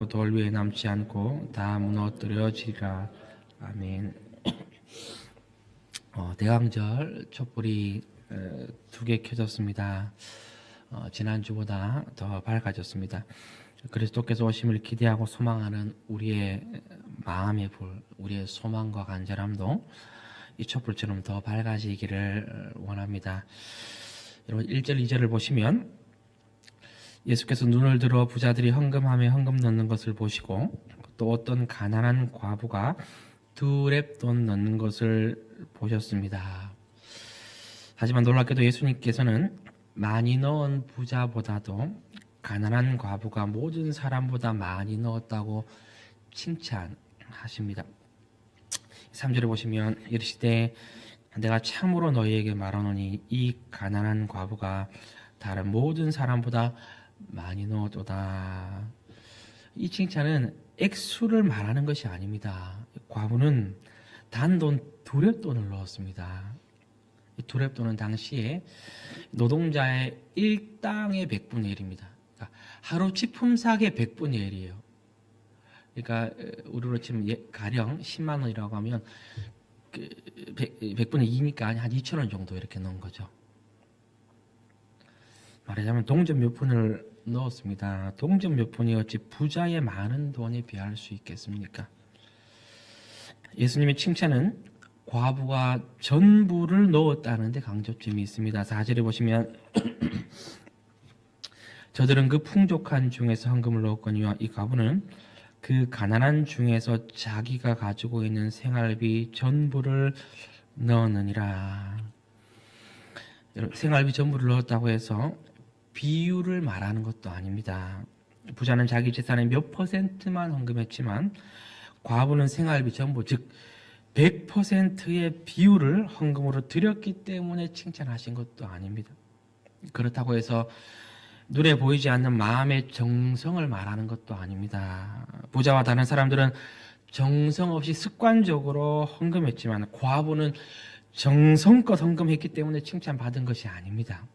돌 위에 남지 않고 다 무너뜨려지리라. 아멘. 대강절 촛불이 2개 켜졌습니다. 지난주보다 더 밝아졌습니다. 그리스도께서 오심을 기대하고 소망하는 우리의 마음의 불, 우리의 소망과 간절함도 이 촛불처럼 더 밝아지기를 원합니다. 여러분 1절 2절을 보시면 예수께서 눈을 들어 부자들이 헌금함에 헌금 넣는 것을 보시고 또 어떤 가난한 과부가 2렙돈 넣는 것을 보셨습니다. 하지만 놀랍게도 예수님께서는 많이 넣은 부자보다도 가난한 과부가 모든 사람보다 많이 넣었다고 칭찬하십니다. 3절에 보시면 이르시되 내가 참으로 너희에게 말하노니 이 가난한 과부가 다른 모든 사람보다 많이 넣었도다. 이 칭찬은 액수를 말하는 것이 아닙니다. 과부는 단돈 2렙돈을 넣었습니다. 이 2렙돈은 당시에 노동자의 일당의 100분의 1입니다. 그러니까 하루치 품삯의 100분의 1이에요. 그러니까 우리로 치면 가령 10만 원이라고 하면 100분의 2니까 한 2천 원 정도 이렇게 넣은 거죠. 말하자면 동전 몇 푼을 넣었습니다. 동전 몇 푼이 어찌 부자의 많은 돈에 비할 수 있겠습니까? 예수님의 칭찬은 과부가 전부를 넣었다는 데 강조점이 있습니다. 4절에 보시면 저들은 그 풍족한 중에서 헌금을 넣었거니와 이 과부는 그 가난한 중에서 자기가 가지고 있는 생활비 전부를 넣었느니라. 생활비 전부를 넣었다고 해서 비율을 말하는 것도 아닙니다. 부자는 자기 재산의 몇 %만 헌금했지만 과부는 생활비 전부, 즉 100%의 비율을 헌금으로 드렸기 때문에 칭찬하신 것도 아닙니다. 그렇다고 해서 눈에 보이지 않는 마음의 정성을 말하는 것도 아닙니다. 부자와 다른 사람들은 정성 없이 습관적으로 헌금했지만 과부는 정성껏 헌금했기 때문에 칭찬받은 것이 아닙니다.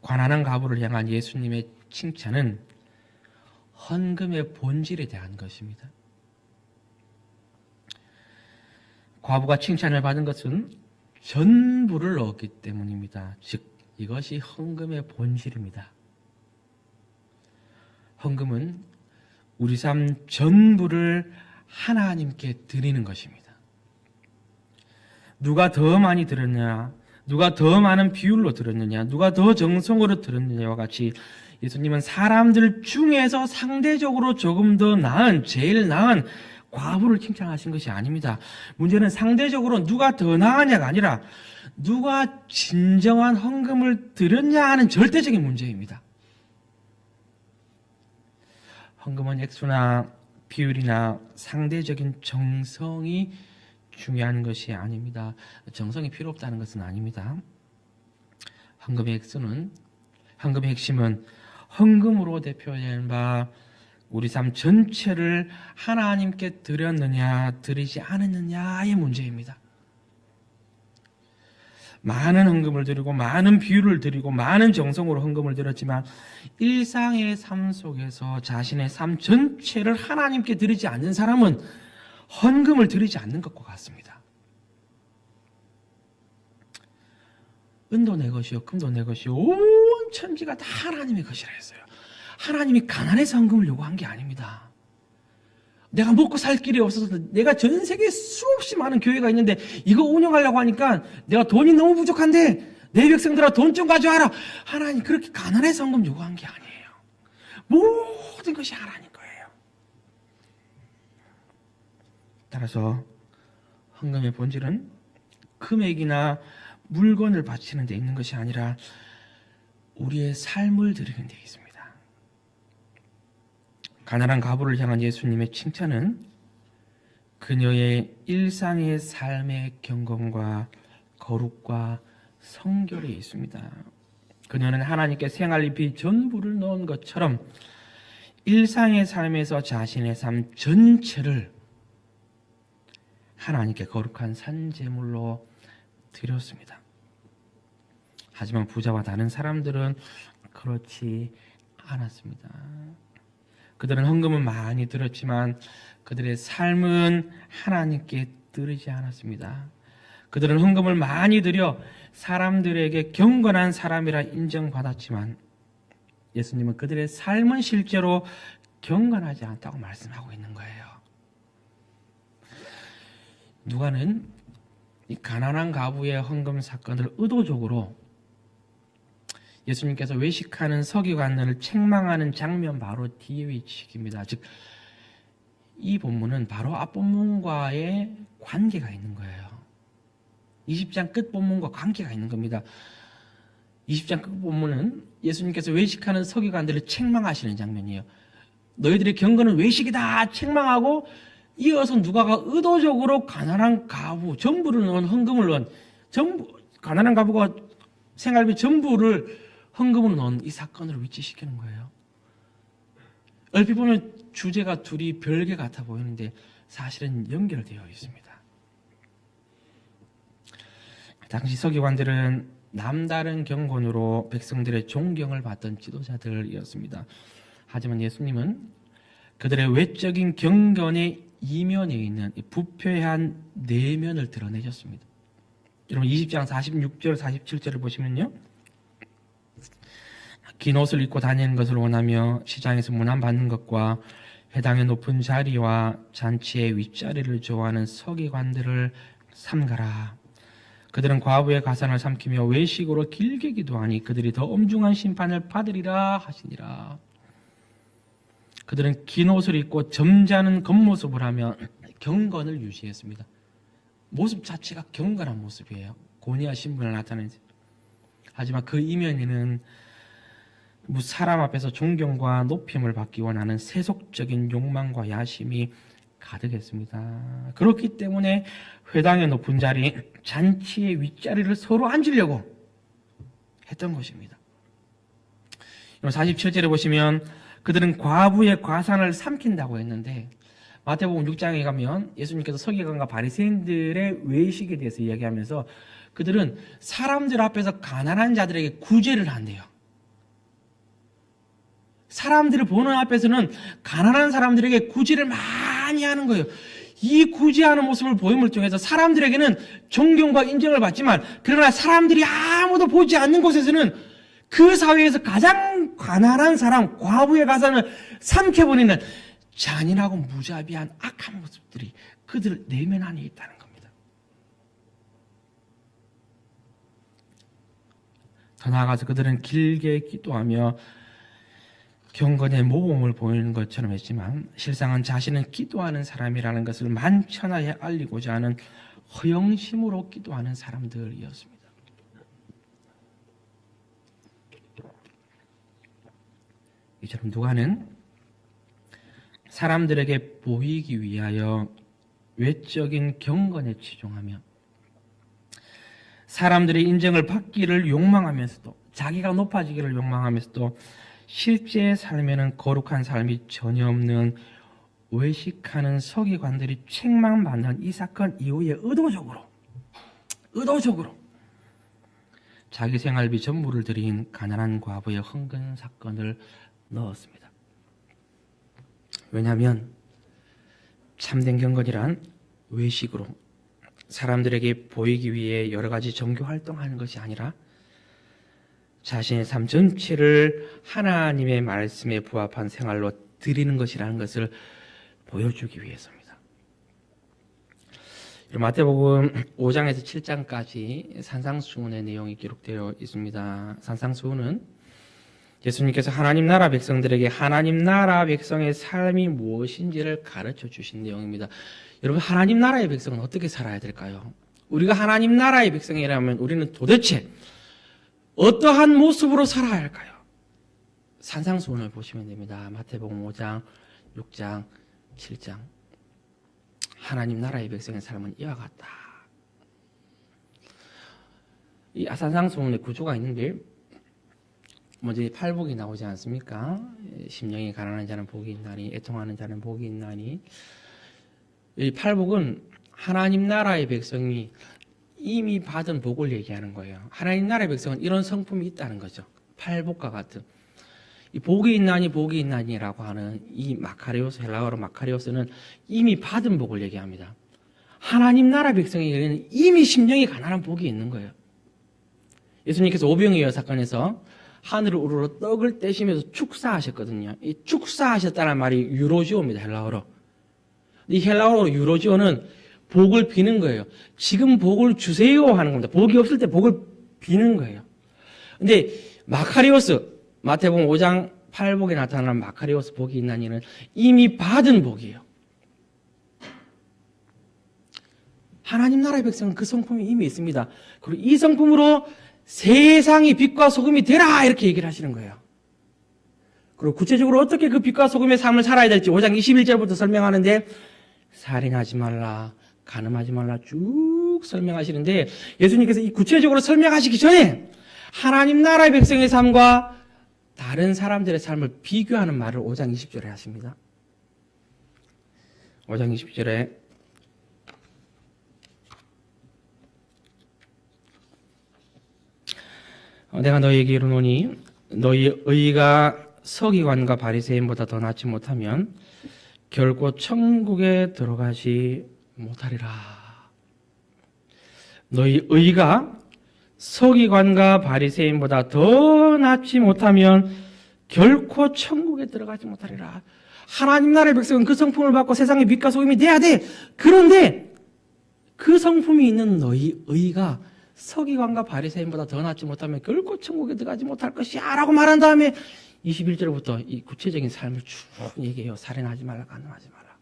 가난한 과부를 향한 예수님의 칭찬은 헌금의 본질에 대한 것입니다. 과부가 칭찬을 받은 것은 전부를 넣었기 때문입니다. 즉 이것이 헌금의 본질입니다. 헌금은 우리 삶 전부를 하나님께 드리는 것입니다. 누가 더 많이 드렸냐, 누가 더 많은 비율로 드렸느냐, 누가 더 정성으로 드렸느냐와 같이 예수님은 사람들 중에서 상대적으로 조금 더 나은, 제일 나은 과부를 칭찬하신 것이 아닙니다. 문제는 상대적으로 누가 더 나으냐가 아니라 누가 진정한 헌금을 드렸냐 하는 절대적인 문제입니다. 헌금은 액수나 비율이나 상대적인 정성이 중요한 것이 아닙니다. 정성이 필요 없다는 것은 아닙니다. 헌금의 핵심은 헌금으로 대표된 바 우리 삶 전체를 하나님께 드렸느냐 드리지 않았느냐의 문제입니다. 많은 헌금을 드리고 많은 비율을 드리고 많은 정성으로 헌금을 드렸지만 일상의 삶 속에서 자신의 삶 전체를 하나님께 드리지 않는 사람은 헌금을 드리지 않는 것과 같습니다. 은도 내 것이요 금도 내 것이요 온 천지가 다 하나님의 것이라 했어요. 하나님이 가난해서 헌금을 요구한 게 아닙니다. 내가 먹고 살 길이 없어서 내가 전 세계에 수없이 많은 교회가 있는데 이거 운영하려고 하니까 내가 돈이 너무 부족한데 내 백성들아 돈 좀 가져와라. 하나님 그렇게 가난해서 헌금 요구한 게 아니에요. 모든 것이 하나님 거예요. 따라서 헌금의 본질은 금액이나 물건을 바치는 데 있는 것이 아니라 우리의 삶을 드리는 데 있습니다. 가난한 과부를 향한 예수님의 칭찬은 그녀의 일상의 삶의 경건과 거룩과 성결에 있습니다. 그녀는 하나님께 생활비 전부를 넣은 것처럼 일상의 삶에서 자신의 삶 전체를 하나님께 거룩한 산제물로 드렸습니다. 하지만 부자와 다른 사람들은 그렇지 않았습니다. 그들은 헌금은 많이 들었지만 그들의 삶은 하나님께 들으지 않았습니다. 그들은 헌금을 많이 들여 사람들에게 경건한 사람이라 인정받았지만 예수님은 그들의 삶은 실제로 경건하지 않다고 말씀하고 있는 거예요. 누가는 이 가난한 과부의 헌금 사건을 의도적으로 예수님께서 외식하는 서기관들을 책망하는 장면 바로 뒤에 위치입니다. 즉, 이 본문은 바로 앞본문과의 관계가 있는 거예요. 20장 끝 본문과 관계가 있는 겁니다. 20장 끝 본문은 예수님께서 외식하는 서기관들을 책망하시는 장면이에요. 너희들의 경건은 외식이다 책망하고 이어서 누가가 의도적으로 가난한 과부 전부를 넣은 헌금을 넣은 가난한 과부가 생활비 전부를 헌금으로 넣은 이 사건을 위치시키는 거예요. 얼핏 보면 주제가 둘이 별개 같아 보이는데 사실은 연결되어 있습니다. 당시 서기관들은 남다른 경건으로 백성들의 존경을 받던 지도자들이었습니다. 하지만 예수님은 그들의 외적인 경건의 이면에 있는 부패한 내면을 드러내셨습니다. 여러분 20장 46절 47절을 보시면요, 긴 옷을 입고 다니는 것을 원하며 시장에서 문안받는 것과 회당의 높은 자리와 잔치의 윗자리를 좋아하는 서기관들을 삼가라. 그들은 과부의 가산을 삼키며 외식으로 길게 기도하니 그들이 더 엄중한 심판을 받으리라 하시니라. 그들은 긴 옷을 입고 점잖은 겉모습을 하며 경건을 유지했습니다. 모습 자체가 경건한 모습이에요. 고니와 신분을 나타내지. 하지만 그 이면에는 사람 앞에서 존경과 높임을 받기 원하는 세속적인 욕망과 야심이 가득했습니다. 그렇기 때문에 회당의 높은 자리, 잔치의 윗자리를 서로 앉으려고 했던 것입니다. 47절에 보시면 그들은 과부의 과산을 삼킨다고 했는데 마태복음 6장에 가면 예수님께서 서기관과 바리새인들의 외식에 대해서 이야기하면서 그들은 사람들 앞에서 가난한 자들에게 구제를 한대요. 사람들을 보는 앞에서는 가난한 사람들에게 구제를 많이 하는 거예요. 이 구제하는 모습을 보임을 통해서 사람들에게는 존경과 인정을 받지만 그러나 사람들이 아무도 보지 않는 곳에서는 그 사회에서 가장 가난한 사람, 과부의 가산을 삼켜버리는 잔인하고 무자비한 악한 모습들이 그들 내면 안에 있다는 겁니다. 더 나아가서 그들은 길게 기도하며 경건의 모범을 보이는 것처럼 했지만 실상은 자신은 기도하는 사람이라는 것을 만천하에 알리고자 하는 허영심으로 기도하는 사람들이었습니다. 이처럼 누가는 사람들에게 보이기 위하여 외적인 경건에 치중하며 사람들의 인정을 받기를 욕망하면서도 자기가 높아지기를 욕망하면서도 실제 삶에는 거룩한 삶이 전혀 없는 외식하는 서기관들이 책망받는 이 사건 이후에 의도적으로 자기 생활비 전부를 들인 가난한 과부의 헌금 사건을 넣었습니다. 왜냐하면 참된 경건이란 외식으로 사람들에게 보이기 위해 여러 가지 종교 활동하는 것이 아니라 자신의 삶 전체를 하나님의 말씀에 부합한 생활로 드리는 것이라는 것을 보여주기 위해서입니다. 마태복음 5장에서 7장까지 산상수훈의 내용이 기록되어 있습니다. 산상수훈은 예수님께서 하나님 나라 백성들에게 하나님 나라 백성의 삶이 무엇인지를 가르쳐 주신 내용입니다. 여러분, 하나님 나라의 백성은 어떻게 살아야 될까요? 우리가 하나님 나라의 백성이라면 우리는 도대체 어떠한 모습으로 살아야 할까요? 산상수훈을 보시면 됩니다. 마태복음 5장, 6장, 7장. 하나님 나라의 백성의 삶은 이와 같다. 이 산상수훈의 구조가 있는데 먼저 팔복이 나오지 않습니까? 심령이 가난한 자는 복이 있나니 애통하는 자는 복이 있나니. 이 팔복은 하나님 나라의 백성이 이미 받은 복을 얘기하는 거예요. 하나님 나라의 백성은 이런 성품이 있다는 거죠. 팔복과 같은. 이 복이 있나니 복이 있나니라고 하는 이 마카리오스, 헬라어로 마카리오스는 이미 받은 복을 얘기합니다. 하나님 나라 백성에게는 이미 심령이 가난한 복이 있는 거예요. 예수님께서 오병이어 사건에서 하늘을 우러러 떡을 떼시면서 축사하셨거든요. 이 축사하셨다는 말이 유로지오입니다. 헬라어로. 이 헬라어로 유로지오는 복을 비는 거예요. 지금 복을 주세요 하는 겁니다. 복이 없을 때 복을 비는 거예요. 근데 마카리오스, 마태복음 5장 8복에 나타나는 마카리오스 복이 있나니는 이미 받은 복이에요. 하나님 나라의 백성은 그 성품이 이미 있습니다. 그리고 이 성품으로 세상이 빛과 소금이 되라 이렇게 얘기를 하시는 거예요. 그리고 구체적으로 어떻게 그 빛과 소금의 삶을 살아야 될지 5장 21절부터 설명하는데 살인하지 말라, 간음하지 말라 쭉 설명하시는데 예수님께서 이 구체적으로 설명하시기 전에 하나님 나라의 백성의 삶과 다른 사람들의 삶을 비교하는 말을 5장 20절에 하십니다. 5장 20절에 내가 너희에게 이르노니 너희 의가 서기관과 바리새인보다 더 낫지 못하면 결코 천국에 들어가지 못하리라. 너희 의가 서기관과 바리새인보다 더 낫지 못하면 결코 천국에 들어가지 못하리라. 하나님 나라의 백성은 그 성품을 받고 세상의 빛과 소금이 돼야 돼. 그런데 그 성품이 있는 너희 의가 서기관과 바리새인보다 더 낫지 못하면 결코 천국에 들어가지 못할 것이야 라고 말한 다음에 21절부터 이 구체적인 삶을 쭉 얘기해요. 살인하지 말라, 간음하지 마라.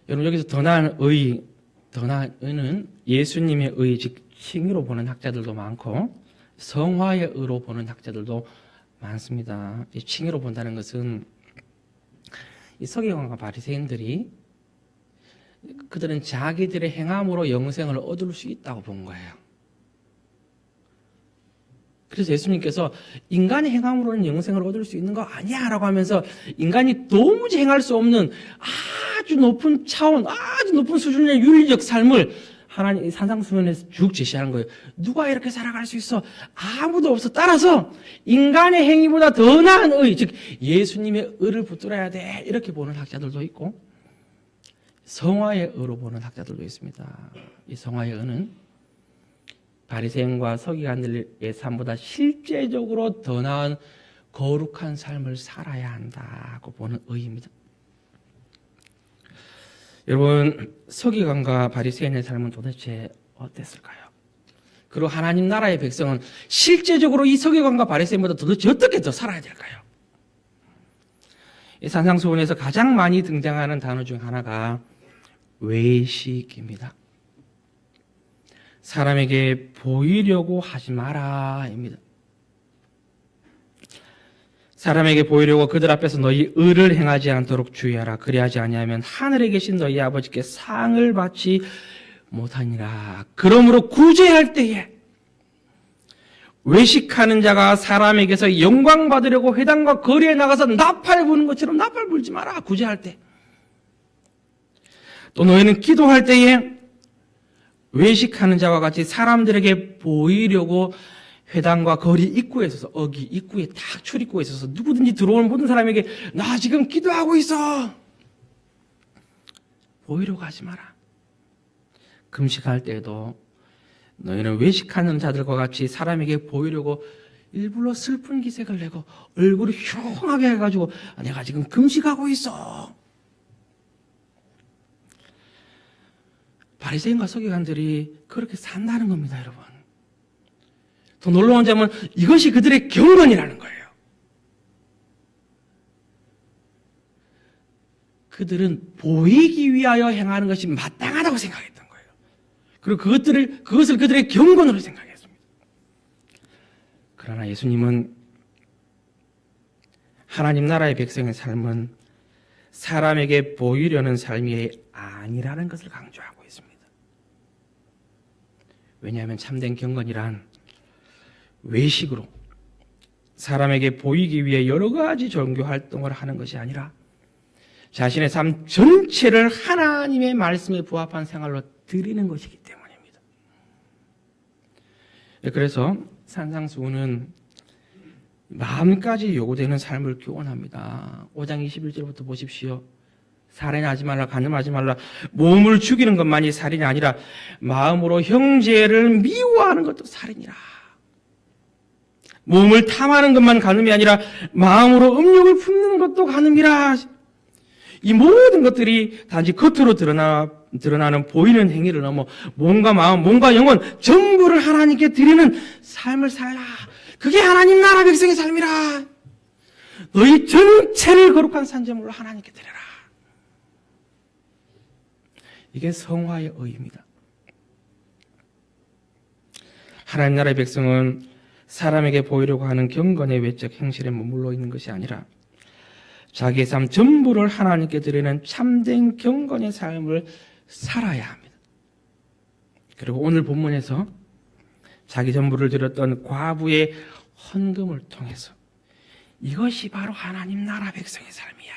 여러분 여기서 더 나은 의, 더 나은 의는 예수님의 의, 즉 칭의로 보는 학자들도 많고 성화의 의로 보는 학자들도 많습니다. 이 칭의로 본다는 것은 이 서기관과 바리새인들이 그들은 자기들의 행함으로 영생을 얻을 수 있다고 본 거예요. 그래서 예수님께서 인간의 행함으로는 영생을 얻을 수 있는 거 아니야 라고 하면서 인간이 도무지 행할 수 없는 아주 높은 차원, 아주 높은 수준의 윤리적 삶을 하나님 산상수훈에서 쭉 제시하는 거예요. 누가 이렇게 살아갈 수 있어? 아무도 없어. 따라서 인간의 행위보다 더 나은 의, 즉 예수님의 의를 붙들어야 돼 이렇게 보는 학자들도 있고 성화의 의로 보는 학자들도 있습니다. 이 성화의 의는 바리새인과 서기관들의 삶보다 실제적으로 더 나은 거룩한 삶을 살아야 한다고 보는 의입니다. 여러분 서기관과 바리새인의 삶은 도대체 어땠을까요? 그리고 하나님 나라의 백성은 실제적으로 이 서기관과 바리새인보다 도대체 어떻게 더 살아야 될까요? 이 산상수훈에서 가장 많이 등장하는 단어 중 하나가 외식입니다. 사람에게 보이려고 하지 마라입니다. 사람에게 보이려고 그들 앞에서 너희 의를 행하지 않도록 주의하라. 그리하지 아니하면 하늘에 계신 너희 아버지께 상을 받지 못하니라. 그러므로 구제할 때에 외식하는 자가 사람에게서 영광 받으려고 회당과 거리에 나가서 나팔 부는 것처럼 나팔 불지 마라. 구제할 때. 또 너희는 기도할 때에 외식하는 자와 같이 사람들에게 보이려고 회당과 거리 입구에 있어서 어기 입구에 딱 출입구에 있어서 누구든지 들어오는 모든 사람에게 나 지금 기도하고 있어 보이려고 하지 마라. 금식할 때에도 너희는 외식하는 자들과 같이 사람에게 보이려고 일부러 슬픈 기색을 내고 얼굴을 흉하게 해가지고 내가 지금 금식하고 있어. 바리새인과 서기관들이 그렇게 산다는 겁니다, 여러분. 더 놀라운 점은 이것이 그들의 경건이라는 거예요. 그들은 보이기 위하여 행하는 것이 마땅하다고 생각했던 거예요. 그리고 그것을 그들의 경건으로 생각했습니다. 그러나 예수님은 하나님 나라의 백성의 삶은 사람에게 보이려는 삶이 아니라는 것을 강조하고 있습니다. 왜냐하면 참된 경건이란 외식으로 사람에게 보이기 위해 여러 가지 종교 활동을 하는 것이 아니라 자신의 삶 전체를 하나님의 말씀에 부합한 생활로 드리는 것이기 때문입니다. 그래서 산상수훈은 마음까지 요구되는 삶을 교훈합니다. 5장 21절부터 보십시오. 살인하지 말라, 간음하지 말라. 몸을 죽이는 것만이 살인이 아니라 마음으로 형제를 미워하는 것도 살인이라. 몸을 탐하는 것만 간음이 아니라 마음으로 음욕을 품는 것도 간음이라. 이 모든 것들이 단지 겉으로 드러나는 보이는 행위를 넘어 몸과 마음, 몸과 영혼 전부를 하나님께 드리는 삶을 살라. 그게 하나님 나라 백성의 삶이라. 너희 전체를 거룩한 산제물로 하나님께 드려라. 이게 성화의 의의입니다. 하나님 나라의 백성은 사람에게 보이려고 하는 경건의 외적 행실에 머물러 있는 것이 아니라 자기의 삶 전부를 하나님께 드리는 참된 경건의 삶을 살아야 합니다. 그리고 오늘 본문에서 자기 전부를 드렸던 과부의 헌금을 통해서 이것이 바로 하나님 나라 백성의 삶이야.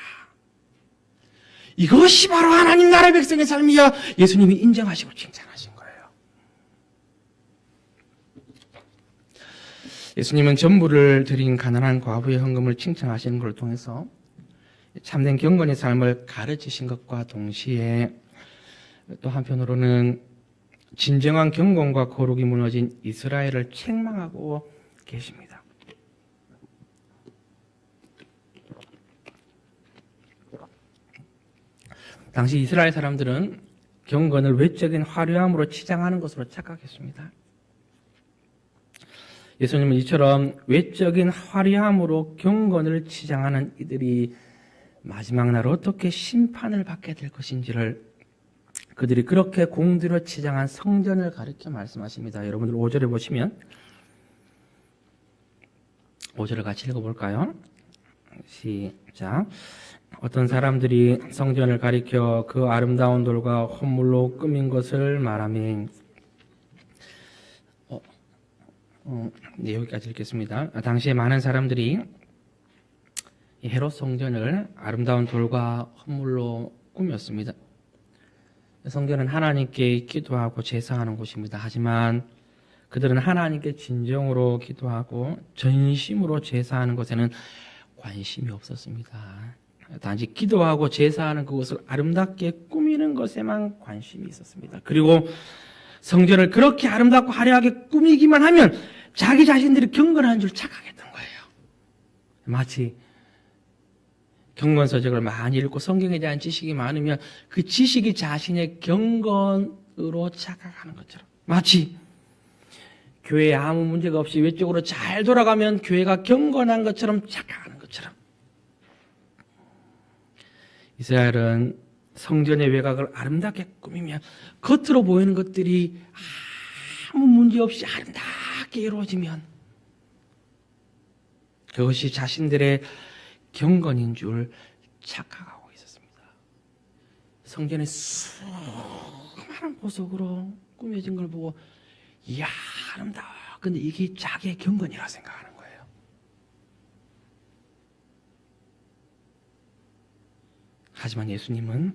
이것이 바로 하나님 나라 백성의 삶이야. 예수님이 인정하시고 칭찬하신 거예요. 예수님은 전부를 드린 가난한 과부의 헌금을 칭찬하시는 걸 통해서 참된 경건의 삶을 가르치신 것과 동시에 또 한편으로는 진정한 경건과 거룩이 무너진 이스라엘을 책망하고 계십니다. 당시 이스라엘 사람들은 경건을 외적인 화려함으로 치장하는 것으로 착각했습니다. 예수님은 이처럼 외적인 화려함으로 경건을 치장하는 이들이 마지막 날 어떻게 심판을 받게 될 것인지를 그들이 그렇게 공들여 치장한 성전을 가리켜 말씀하십니다. 여러분들 5절에 보시면 5절을 같이 읽어볼까요? 시작. 어떤 사람들이 성전을 가리켜 그 아름다운 돌과 헌물로 꾸민 것을 말하며 네, 여기까지 읽겠습니다. 당시에 많은 사람들이 헤롯 성전을 아름다운 돌과 헌물로 꾸몄습니다. 성전은 하나님께 기도하고 제사하는 곳입니다. 하지만 그들은 하나님께 진정으로 기도하고 전심으로 제사하는 것에는 관심이 없었습니다. 단지 기도하고 제사하는 그것을 아름답게 꾸미는 것에만 관심이 있었습니다. 그리고 성전을 그렇게 아름답고 화려하게 꾸미기만 하면 자기 자신들이 경건한 줄 착각했던 거예요. 마치 경건서적을 많이 읽고 성경에 대한 지식이 많으면 그 지식이 자신의 경건으로 착각하는 것처럼, 마치 교회에 아무 문제가 없이 외적으로 잘 돌아가면 교회가 경건한 것처럼 착각하는 것처럼, 이스라엘은 성전의 외곽을 아름답게 꾸미면 겉으로 보이는 것들이 아무 문제 없이 아름답게 이루어지면 그것이 자신들의 경건인 줄 착각하고 있었습니다. 성전의 수많은 보석으로 꾸며진 걸 보고 이야 아름다워. 근데 이게 자기의 경건이라 생각하는 거예요. 하지만 예수님은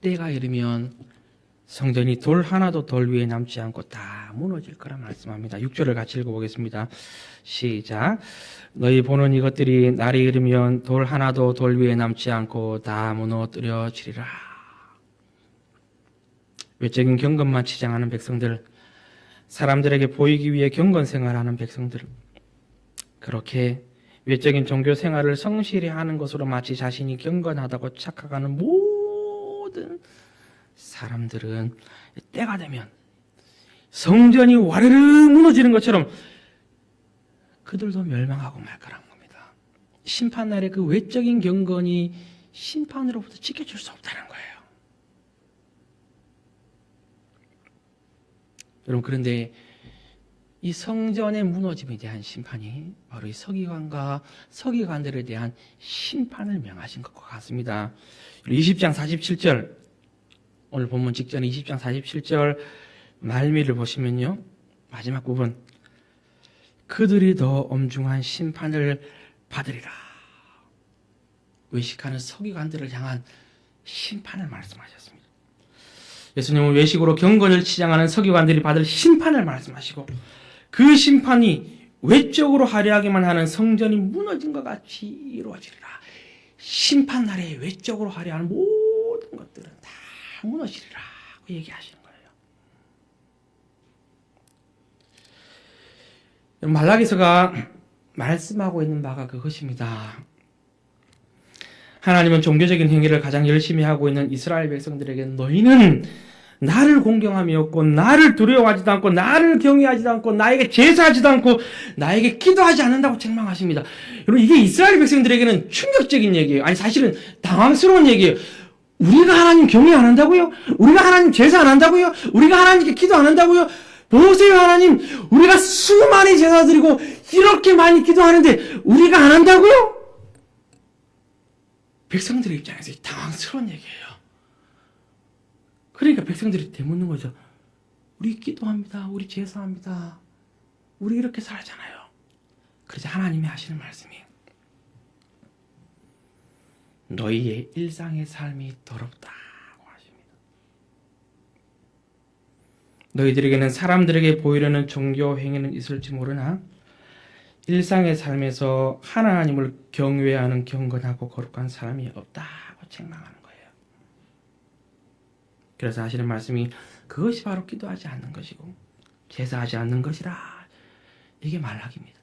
때가 이르면 성전이 돌 하나도 돌 위에 남지 않고 다 무너질 거라 말씀합니다. 6절을 같이 읽어보겠습니다. 시작. 너희 보는 이것들이 날이 이르면 돌 하나도 돌 위에 남지 않고 다 무너뜨려지리라. 외적인 경건만 치장하는 백성들, 사람들에게 보이기 위해 경건 생활하는 백성들, 그렇게 외적인 종교 생활을 성실히 하는 것으로 마치 자신이 경건하다고 착각하는 모든 사람들은 때가 되면 성전이 와르르 무너지는 것처럼 그들도 멸망하고 말 거란 겁니다. 심판날에 그 외적인 경건이 심판으로부터 지켜줄 수 없다는 거예요. 여러분, 그런데 이 성전의 무너짐에 대한 심판이 바로 이 서기관과 서기관들에 대한 심판을 명하신 것과 같습니다. 20장 47절, 오늘 본문 직전에 20장 47절 말미를 보시면요, 마지막 부분, 그들이 더 엄중한 심판을 받으리라. 외식하는 서기관들을 향한 심판을 말씀하셨습니다. 예수님은 외식으로 경건을 치장하는 서기관들이 받을 심판을 말씀하시고, 그 심판이 외적으로 화려하기만 하는 성전이 무너진 것 같이 이루어지리라. 심판날에 외적으로 화려한 모든 것들은 다 무너지리라 고 얘기하시는 거예요. 말라기서가 말씀하고 있는 바가 그것입니다. 하나님은 종교적인 행위를 가장 열심히 하고 있는 이스라엘 백성들에게 너희는 나를 공경함이었고 나를 두려워하지도 않고 나를 경외하지도 않고 나에게 제사하지도 않고 나에게 기도하지 않는다고 책망하십니다. 여러분, 이게 이스라엘 백성들에게는 충격적인 얘기예요. 아니, 사실은 당황스러운 얘기예요. 우리가 하나님 경외 안 한다고요? 우리가 하나님 제사 안 한다고요? 우리가 하나님께 기도 안 한다고요? 보세요, 하나님, 우리가 수많이 제사 드리고 이렇게 많이 기도하는데 우리가 안 한다고요? 백성들의 입장에서 당황스러운 얘기예요. 그러니까 백성들이 되묻는 거죠. 우리 기도합니다. 우리 제사합니다. 우리 이렇게 살잖아요. 그래서 하나님이 하시는 말씀이 너희의 일상의 삶이 더럽다고 하십니다. 너희들에게는 사람들에게 보이려는 종교 행위는 있을지 모르나 일상의 삶에서 하나님을 경외하는 경건하고 거룩한 사람이 없다고 책망하는 거예요. 그래서 하시는 말씀이 그것이 바로 기도하지 않는 것이고 제사하지 않는 것이라. 이게 말락입니다.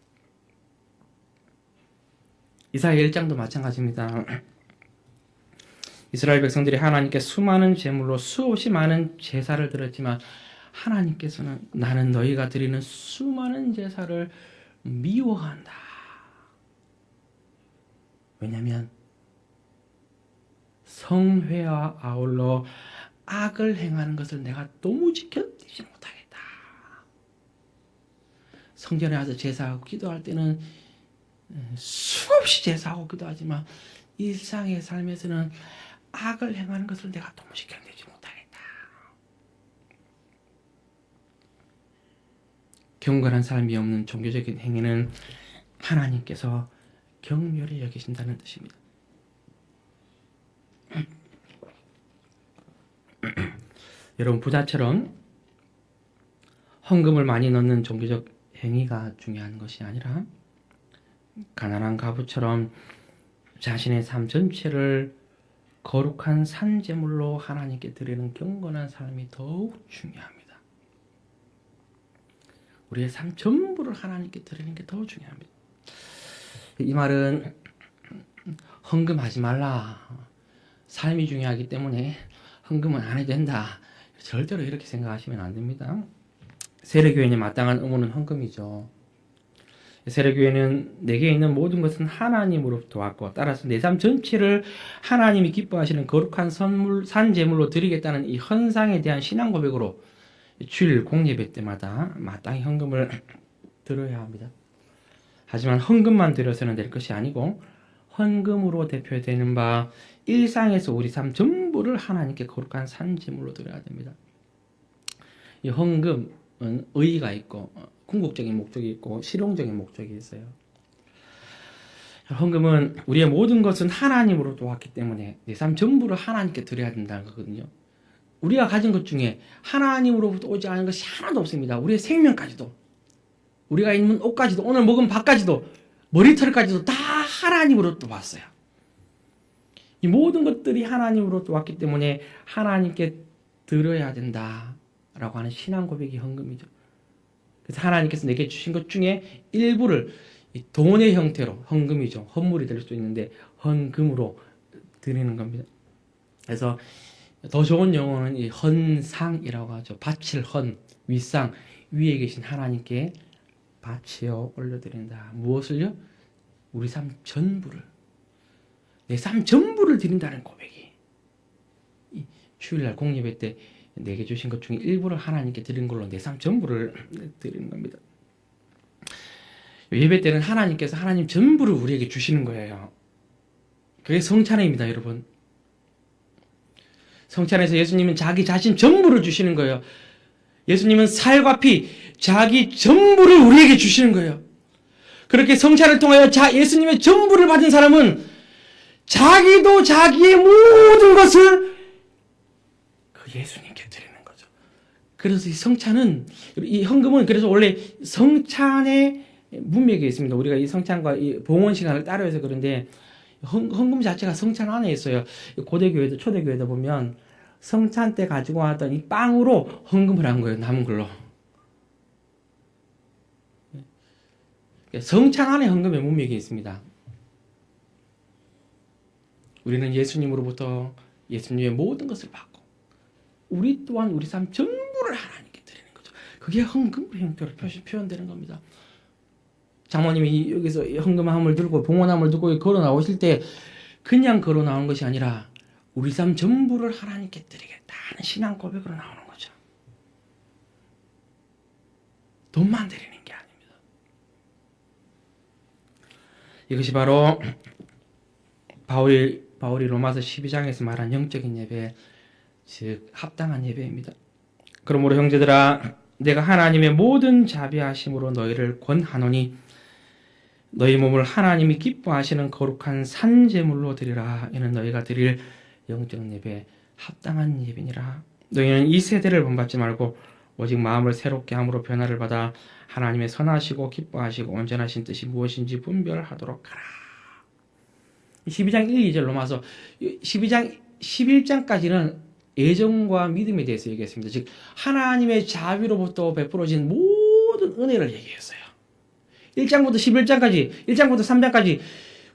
이사야 1장도 마찬가지입니다. 이스라엘 백성들이 하나님께 수많은 제물로 수없이 많은 제사를 드렸지만 하나님께서는 나는 너희가 드리는 수많은 제사를 미워한다. 왜냐하면 성회와 아울러 악을 행하는 것을 내가 도무지 견디지 못하겠다. 성전에 와서 제사하고 기도할 때는 수없이 제사하고 기도하지만 일상의 삶에서는 악을 행하는 것을 내가 도무지 견디지 못하겠다. 경건한 삶이 없는 종교적인 행위는 하나님께서 경멸히 여기신다는 뜻입니다. 여러분, 부자처럼 헌금을 많이 넣는 종교적 행위가 중요한 것이 아니라 가난한 과부처럼 자신의 삶 전체를 거룩한 산제물로 하나님께 드리는 경건한 삶이 더욱 중요합니다. 우리의 삶 전부를 하나님께 드리는 게 더 중요합니다. 이 말은 헌금하지 말라, 삶이 중요하기 때문에 헌금은 안 해도 된다, 절대로 이렇게 생각하시면 안 됩니다. 세례교인이 마땅한 의무는 헌금이죠. 세례교회는 내게 있는 모든 것은 하나님으로부터 왔고 따라서 내 삶 전체를 하나님이 기뻐하시는 거룩한 선물, 산제물로 드리겠다는 이 헌상에 대한 신앙 고백으로 주일 공예배 때마다 마땅히 헌금을 드려야 합니다. 하지만 헌금만 드려서는 될 것이 아니고 헌금으로 대표되는 바 일상에서 우리 삶 전부를 하나님께 거룩한 산제물로 드려야 됩니다. 이 헌금은 의의가 있고 궁극적인 목적이 있고 실용적인 목적이 있어요. 헌금은 우리의 모든 것은 하나님으로부터 왔기 때문에 내 삶 전부를 하나님께 드려야 된다는 거거든요. 우리가 가진 것 중에 하나님으로부터 오지 않은 것이 하나도 없습니다. 우리의 생명까지도, 우리가 입는 옷까지도, 오늘 먹은 밥까지도, 머리털까지도 다 하나님으로부터 왔어요. 이 모든 것들이 하나님으로부터 왔기 때문에 하나님께 드려야 된다라고 하는 신앙 고백이 헌금이죠. 그래서 하나님께서 내게 주신 것 중에 일부를 돈의 형태로, 헌금이죠, 헌물이 될 수 있는데 헌금으로 드리는 겁니다. 그래서 더 좋은 용어는 이 헌상이라고 하죠. 바칠 헌, 윗상, 위에 계신 하나님께 바치어 올려드린다. 무엇을요? 우리 삶 전부를, 내 삶 전부를 드린다는 고백이, 이 주일날 공예배 때 내게 주신 것 중에 일부를 하나님께 드린 걸로 내 삶 전부를 드리는 겁니다. 예배 때는 하나님께서 하나님 전부를 우리에게 주시는 거예요. 그게 성찬입니다, 여러분. 성찬에서 예수님은 자기 자신 전부를 주시는 거예요. 예수님은 살과 피, 자기 전부를 우리에게 주시는 거예요. 그렇게 성찬을 통하여 예수님의 전부를 받은 사람은 자기도 자기의 모든 것을 그 예수님께 드리는 거죠. 그래서 이 성찬은, 이 헌금은 그래서 원래 성찬의 문맥에 있습니다. 우리가 이 성찬과 이 봉헌 시간을 따로해서 그런데 헌금 자체가 성찬 안에 있어요. 고대교회도 초대교회도 보면 성찬 때 가지고 왔던 이 빵으로 헌금을 한 거예요. 남은 걸로. 성찬 안에 헌금의 문맥이 있습니다. 우리는 예수님으로부터 예수님의 모든 것을 받고 우리 또한 우리 삶 전부를 하나님께 드리는 거죠. 그게 헌금의 형태로 표현되는 겁니다. 장모님이 여기서 헌금함을 들고 봉헌함을 들고 걸어 나오실 때 그냥 걸어 나온 것이 아니라 우리 삶 전부를 하나님께 드리겠다는 신앙 고백으로 나오는 거죠. 돈만 드리는 게 아닙니다. 이것이 바로 바울이 로마서 12장에서 말한 영적인 예배, 즉 합당한 예배입니다. 그러므로 형제들아, 내가 하나님의 모든 자비하심으로 너희를 권하노니 너희 몸을 하나님이 기뻐하시는 거룩한 산제물로 드리라. 이는 너희가 드릴 영적 예배, 합당한 예배니라. 너희는 이 세대를 본받지 말고 오직 마음을 새롭게 함으로 변화를 받아 하나님의 선하시고 기뻐하시고 온전하신 뜻이 무엇인지 분별하도록 하라. 12장 1, 2절 로마서 12장 11장까지는 애정과 믿음에 대해서 얘기했습니다. 즉 하나님의 자비로부터 베풀어진 모든 은혜를 얘기했어요. 1장부터 11장까지, 1장부터 3장까지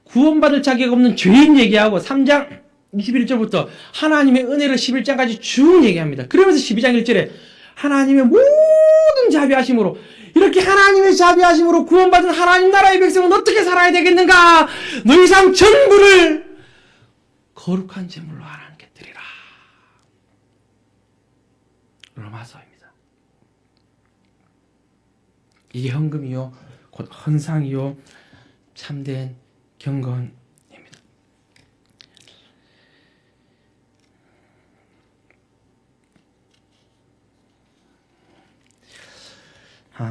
구원받을 자격 없는 죄인 얘기하고 3장 21절부터 하나님의 은혜를 11장까지 쭉 얘기합니다. 그러면서 12장 1절에 하나님의 모든 자비하심으로, 이렇게 하나님의 자비하심으로 구원받은 하나님 나라의 백성은 어떻게 살아야 되겠는가? 너희 삶 전부를 거룩한 제물로 하나님께 드리라. 로마서입니다. 이게 헌금이요, 곧 헌상이요, 참된 경건입니다.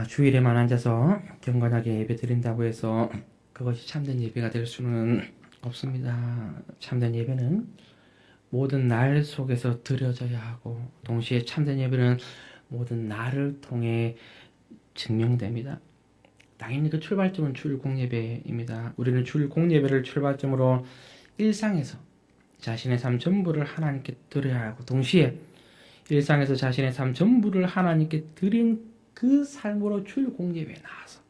주일에만 앉아서 경건하게 예배 드린다고 해서 그것이 참된 예배가 될 수는 없습니다. 참된 예배는 모든 날 속에서 드려져야 하고, 동시에 참된 예배는 모든 날을 통해 증명됩니다. 당연히 그 출발점은 주일 공예배입니다. 우리는 주일 공예배를 출발점으로 일상에서 자신의 삶 전부를 하나님께 드려야 하고, 동시에 일상에서 자신의 삶 전부를 하나님께 드린 그 삶으로 주일 공예배에 나와서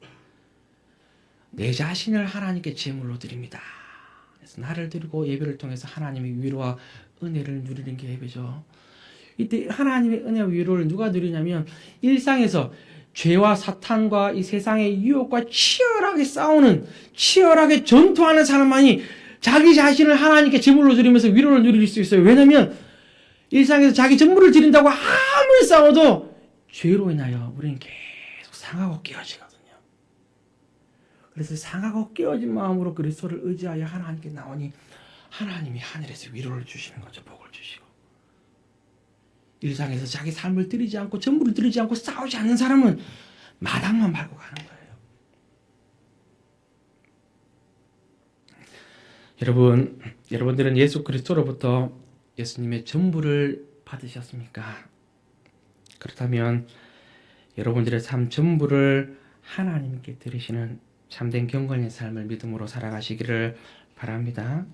내 자신을 하나님께 제물로 드립니다. 그래서 나를 드리고 예배를 통해서 하나님의 위로와 은혜를 누리는 게 예배죠. 이때 하나님의 은혜와 위로를 누가 누리냐면, 일상에서 죄와 사탄과 이 세상의 유혹과 치열하게 싸우는, 치열하게 전투하는 사람만이 자기 자신을 하나님께 제물로 드리면서 위로를 누릴 수 있어요. 왜냐하면 일상에서 자기 전부를 드린다고 아무리 싸워도 죄로 인하여 우리는 계속 상하고 깨어지거든요. 그래서 상하고 깨어진 마음으로 그리스도를 의지하여 하나님께 나오니 하나님이 하늘에서 위로를 주시는 거죠. 복을 주시고. 일상에서 자기 삶을 드리지 않고 전부를 드리지 않고 싸우지 않는 사람은 마당만 밟고 가는 거예요. 여러분들은 예수 그리스도로부터 예수님의 전부를 받으셨습니까? 그렇다면 여러분들의 삶 전부를 하나님께 드리시는 참된 경건의 삶을 믿음으로 살아가시기를 바랍니다.